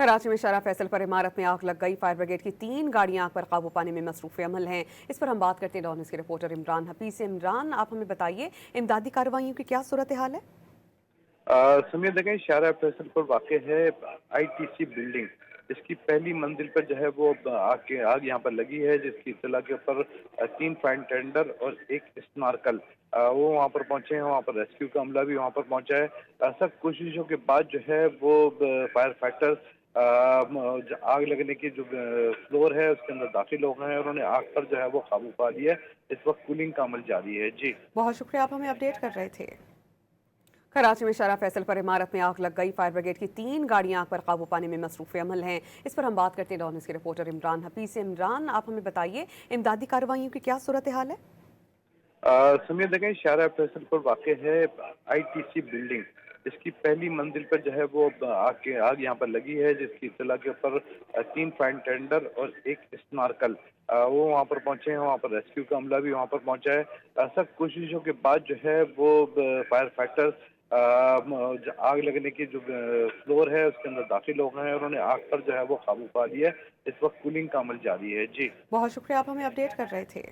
कराची में शरा फैसल पर इमारत में आग लग गई। फायर ब्रिगेड की 3 गाड़ियां आग पर काबू पाने में मसरूफ अमल हैं। इस पर हम बात करते हैं डॉन न्यूज़ के रिपोर्टर इमरान हफीज से। इमरान, आप हमें बताइए इमदादी कार्रवाइयों की क्या सूरत हाल है? सुनिए, देखें, शारा फैसल पर वाक़ है आईटीसी बिल्डिंग। इसकी पहली मंजिल पर जो है वो आग यहाँ पर लगी है, जिसकी इत्तला के ऊपर 3 फायर टेंडर और 1 स्नॉर्कल वो वहाँ पर पहुंचे हैं। वहाँ पर रेस्क्यू का अमला भी वहाँ पर पहुंचा है। सब कोशिशों के बाद जो है वो फायर फाइटर आग लगने की जो फ्लोर है उसके अंदर दाखिल हो गए हैं और उन्होंने आग पर जो है वो काबू पा लिया है। इस वक्त कूलिंग का अमल जारी है। जी, बहुत शुक्रिया, आप हमें अपडेट कर रहे थे। कराची में शरा फैसल पर इमारत में आग लग गई। फायर ब्रिगेड की 3 गाड़ियां आग पर काबू पाने में मसरूफ अमल हैं। इस पर हम बात करते हैं डॉन न्यूज़ के रिपोर्टर इमरान हफीज से। इमरान, आप हमें बताइए इमदादी कार्रवाइयों की क्या सूरत हाल है? सुनिए, देखें, शारा फैसल पर वाक़ है आईटीसी बिल्डिंग। इसकी पहली मंजिल पर जो है वो आग यहाँ पर लगी है, जिसकी इत्तला के ऊपर 3 फायर टेंडर और 1 स्नॉर्कल वो वहाँ पर पहुंचे हैं। वहाँ पर रेस्क्यू का अमला भी वहाँ पर पहुंचा है। सब कोशिशों के बाद जो है वो फायर फाइटर आग लगने की जो फ्लोर है उसके अंदर दाखिल हो गए हैं और उन्होंने आग पर जो है वो काबू पा लिया है। इस वक्त कूलिंग का अमल जारी है। जी, बहुत शुक्रिया, आप हमें अपडेट कर रहे थे।